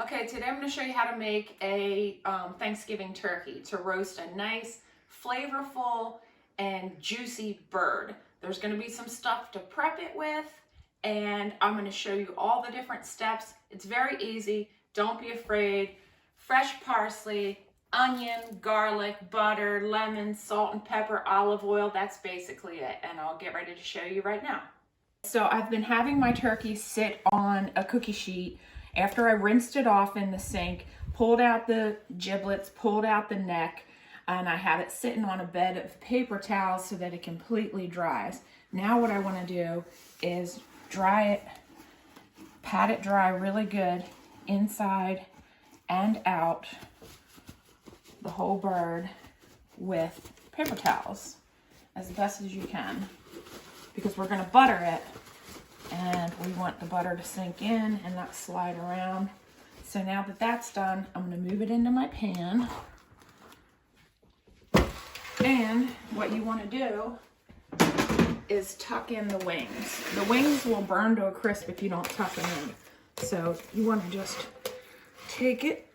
Okay, today I'm going to show you how to make a Thanksgiving turkey to roast a nice, flavorful, and juicy bird. There's going to be some stuff to prep it with, and I'm going to show you all the different steps. It's very easy. Don't be afraid. Fresh parsley, onion, garlic, butter, lemon, salt and pepper, olive oil. That's basically it, and I'll get ready to show you right now. So I've been having my turkey sit on a cookie sheet after I rinsed it off in the sink, pulled out the giblets, pulled out the neck, and I have it sitting on a bed of paper towels so that it completely dries. Now what I want to do is dry it, pat it dry really good inside and out the whole bird with paper towels as best as you can, because we're going to butter it and we want the butter to sink in and not slide around. So now that that's done, I'm going to move it into my pan. And what you want to do is tuck in the wings. The wings will burn to a crisp if you don't tuck them in. So you want to just take it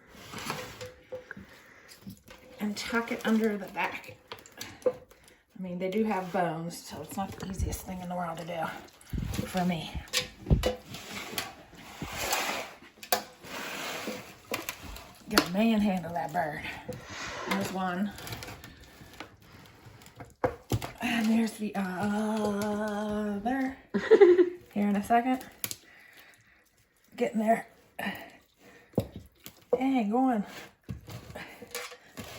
and tuck it under the back. I mean, they do have bones, so it's not the easiest thing in the world to do for me. Gotta manhandle that bird. There's one. And there's the other. Here in a second. Getting there. Dang, going.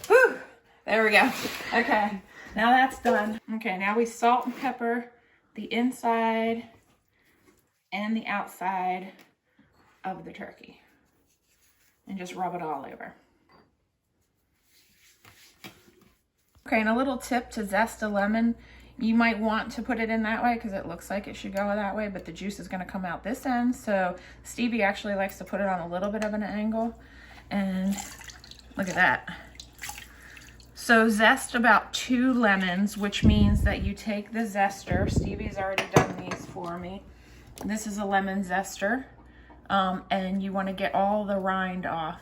Whew. There we go. Okay. Now that's done. Okay, now we salt and pepper the inside and the outside of the turkey. And just rub it all over. Okay, and a little tip to zest a lemon. You might want to put it in that way because it looks like it should go that way, but the juice is going to come out this end. So Stevie actually likes to put it on a little bit of an angle. And look at that. So zest about 2 lemons, which means that you take the zester. Stevie's already done these for me. This is a lemon zester. And you want to get all the rind off.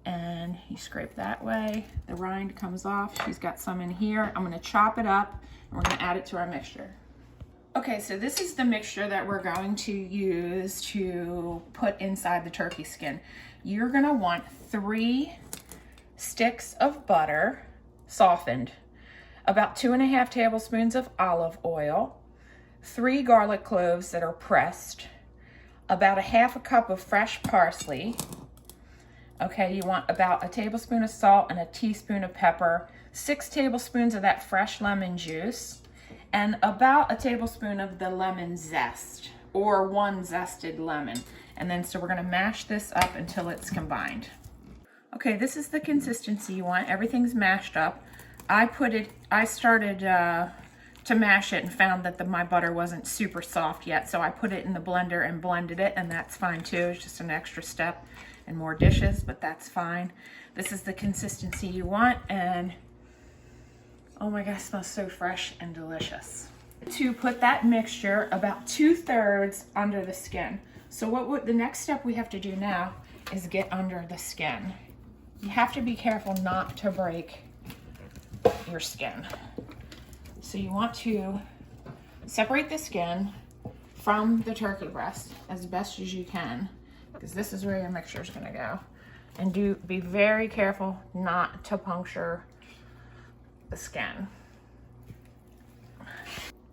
And you scrape that way. The rind comes off. She's got some in here. I'm going to chop it up and we're going to add it to our mixture. Okay, so this is the mixture that we're going to use to put inside the turkey skin. You're going to want 3 sticks of butter, softened, about 2.5 tablespoons of olive oil, 3 garlic cloves that are pressed, about 1/2 cup of fresh parsley. Okay, you want about 1 tablespoon of salt and 1 teaspoon of pepper, 6 tablespoons of that fresh lemon juice, and about 1 tablespoon of the lemon zest, or 1 zested lemon. And then so we're gonna mash this up until it's combined. Okay, this is the consistency you want. Everything's mashed up. I started to mash it and found that my butter wasn't super soft yet, so I put it in the blender and blended it, and that's fine too. It's just an extra step and more dishes, but that's fine. This is the consistency you want, and oh my gosh, it smells so fresh and delicious. To put that mixture about 2/3 under the skin. So the next step we have to do now is get under the skin. You have to be careful not to break your skin. So you want to separate the skin from the turkey breast as best as you can, because this is where your mixture is going to go. And be very careful not to puncture the skin.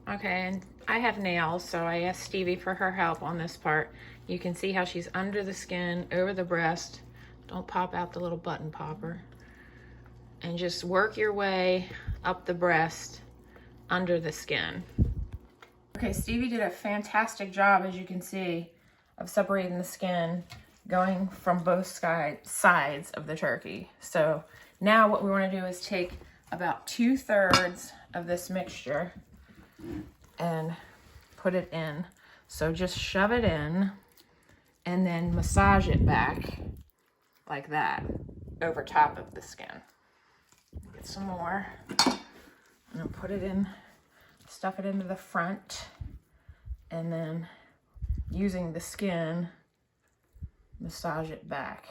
Okay, and I have nails, so I asked Stevie for her help on this part. You can see how she's under the skin, over the breast. Don't pop out the little button popper. And just work your way up the breast, under the skin. Okay, Stevie did a fantastic job, as you can see, of separating the skin, going from both sides of the turkey. So now what we want to do is take about 2/3 of this mixture and put it in. So just shove it in and then massage it back like that over top of the skin. Get some more and then put it in, stuff it into the front, and then using the skin massage it back.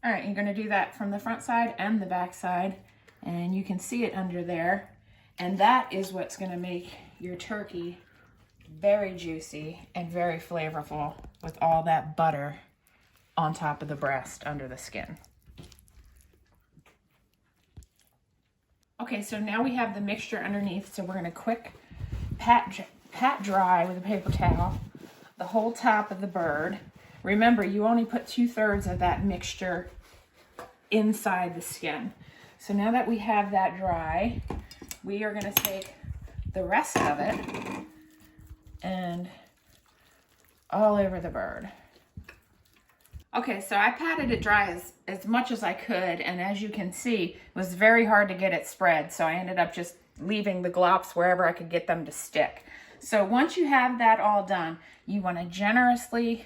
All right, you're gonna do that from the front side and the back side, and you can see it under there. And that is what's gonna make your turkey very juicy and very flavorful with all that butter on top of the breast under the skin. Okay, so now we have the mixture underneath, so we're gonna quick pat dry with a paper towel the whole top of the bird. Remember, you only put 2/3 of that mixture inside the skin. So now that we have that dry, we are gonna take the rest of it and all over the bird. Okay, so I patted it dry as much as I could, and as you can see, it was very hard to get it spread, so I ended up just leaving the glops wherever I could get them to stick. So once you have that all done, you want to generously,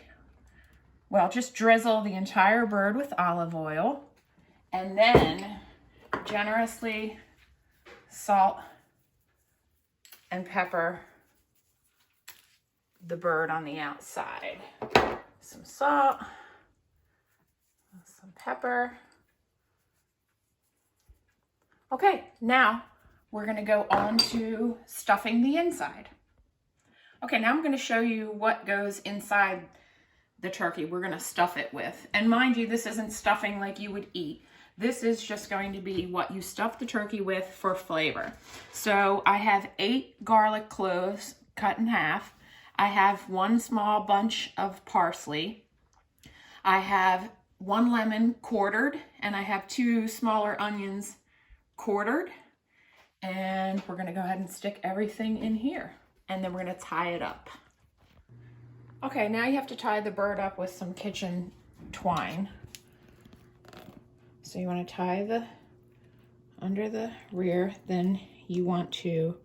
well, just drizzle the entire bird with olive oil, and then generously salt and pepper the bird on the outside. Some salt, some pepper. Okay, now we're gonna go on to stuffing the inside. Okay, now I'm gonna show you what goes inside the turkey we're gonna stuff it with. And mind you, this isn't stuffing like you would eat. This is just going to be what you stuff the turkey with for flavor. So I have 8 garlic cloves cut in half. I have 1 small bunch of parsley. I have 1 lemon quartered, and I have 2 smaller onions quartered. And we're gonna go ahead and stick everything in here, and then we're gonna tie it up. Okay, now you have to tie the bird up with some kitchen twine. So you want to tie under the rear, then you want to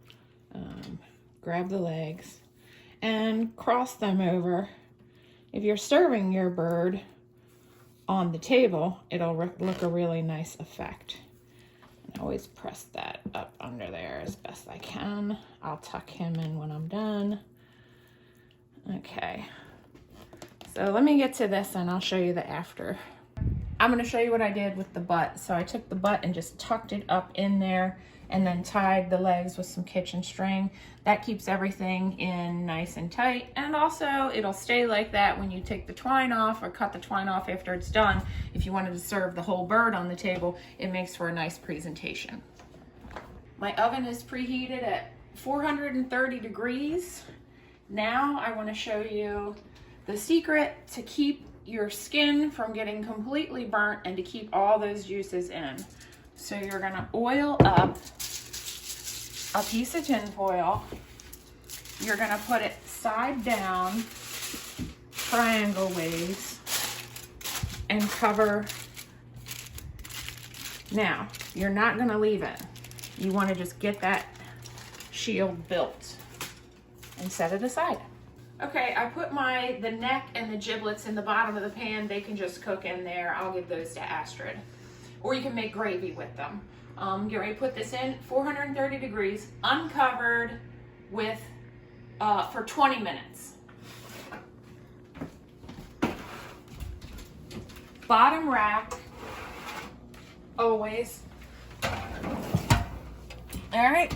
grab the legs and cross them over. If you're serving your bird on the table, it'll look a really nice effect. And always press that up under there as best I can. I'll tuck him in when I'm done. Okay, so let me get to this and I'll show you the after. I'm going to show you what I did with the butt. So I took the butt and just tucked it up in there and then tied the legs with some kitchen string. That keeps everything in nice and tight, and also it'll stay like that when you take the twine off or cut the twine off after it's done. If you wanted to serve the whole bird on the table, it makes for a nice presentation. My oven is preheated at 430 degrees. Now I want to show you the secret to keep your skin from getting completely burnt and to keep all those juices in. So you're gonna oil up a piece of tin foil. You're gonna put it side down, triangle ways, and cover. Now, you're not gonna leave it. You wanna just get that shield built and set it aside. Okay, I put the neck and the giblets in the bottom of the pan. They can just cook in there. I'll give those to Astrid. Or you can make gravy with them. Get ready to put this in 430 degrees, uncovered with for 20 minutes. Bottom rack, always. All right,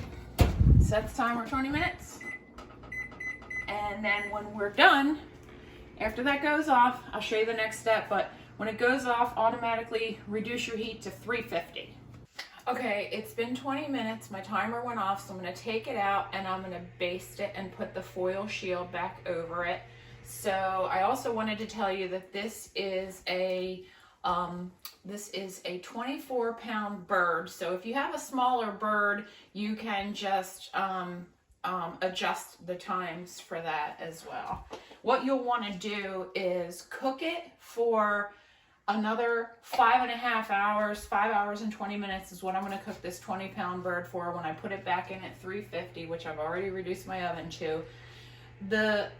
set the timer 20 minutes. And then when we're done, after that goes off, I'll show you the next step, but when it goes off, automatically reduce your heat to 350. Okay, it's been 20 minutes, my timer went off, so I'm gonna take it out and I'm gonna baste it and put the foil shield back over it. So I also wanted to tell you that this is a 24-pound bird. So if you have a smaller bird, you can just adjust the times for that as well. What you'll want to do is cook it for another 5.5 hours. 5 hours and 20 minutes is what I'm going to cook this 20-pound bird for when I put it back in at 350, which I've already reduced my oven to. The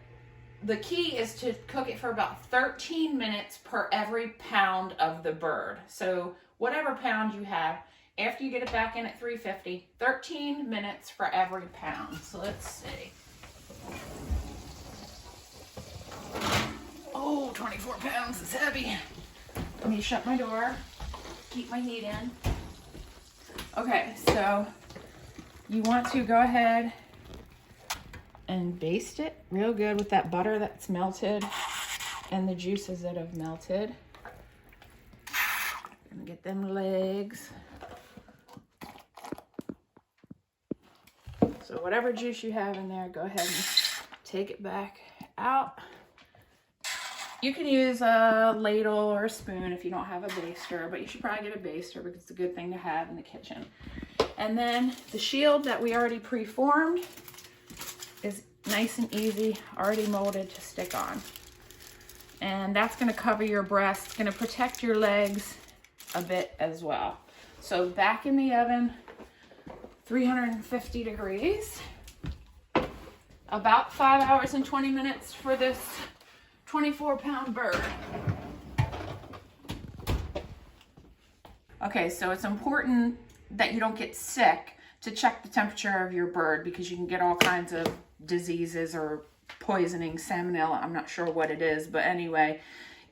key is to cook it for about 13 minutes per every pound of the bird. So whatever pound you have, after you get it back in at 350, 13 minutes for every pound. So let's see. Oh, 20 24 pounds is heavy. Let me shut my door, keep my heat in. Okay, so you want to go ahead and baste it real good with that butter that's melted and the juices that have melted. Gonna get them legs. So whatever juice you have in there, go ahead and take it back out. You can use a ladle or a spoon if you don't have a baster, but you should probably get a baster because it's a good thing to have in the kitchen. And then the shield that we already preformed is nice and easy, already molded to stick on. And that's gonna cover your breast. It's gonna protect your legs a bit as well. So back in the oven, 350 degrees, about 5 hours and 20 minutes for this 24-pound bird. Okay, so it's important that you don't get sick to check the temperature of your bird because you can get all kinds of diseases or poisoning, salmonella, I'm not sure what it is, but anyway,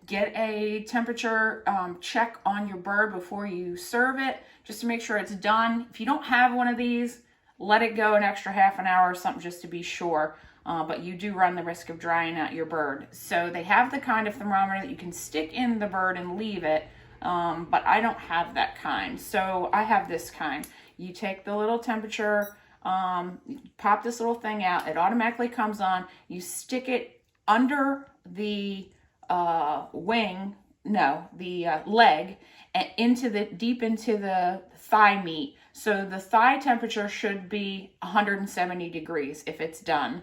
get a temperature check on your bird before you serve it, just to make sure it's done. If you don't have one of these, let it go an extra half an hour or something just to be sure, but you do run the risk of drying out your bird. So they have the kind of thermometer that you can stick in the bird and leave it, but I don't have that kind. So I have this kind. You take the little temperature, pop this little thing out, it automatically comes on, you stick it under the leg and deep into the thigh meat. So the thigh temperature should be 170 degrees if it's done.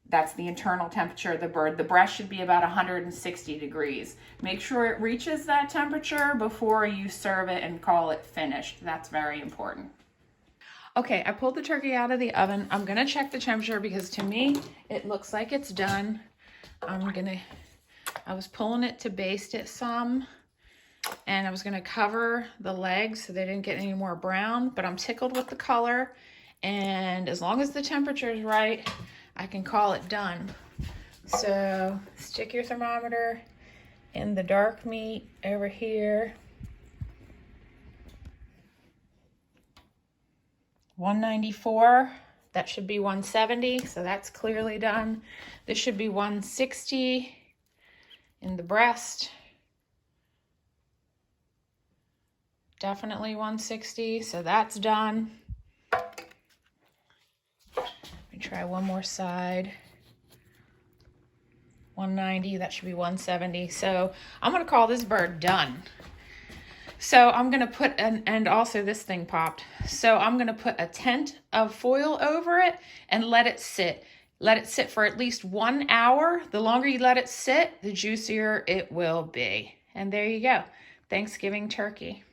That's the internal temperature of the bird. The breast should be about 160 degrees. Make sure it reaches that temperature before you serve it and call it finished. That's very important. Okay, I pulled the turkey out of the oven. I'm gonna check the temperature because to me, it looks like it's done. I was pulling it to baste it some, and I was gonna cover the legs so they didn't get any more brown, but I'm tickled with the color, and as long as the temperature is right, I can call it done. So stick your thermometer in the dark meat over here. 194, that should be 170, so that's clearly done. This should be 160 in the breast. Definitely 160, so that's done. Let me try one more side. 190, that should be 170. So I'm gonna call this bird done. So I'm gonna put and also this thing popped. So I'm gonna put a tent of foil over it and let it sit. Let it sit for at least 1 hour. The longer you let it sit, the juicier it will be. And there you go, Thanksgiving turkey.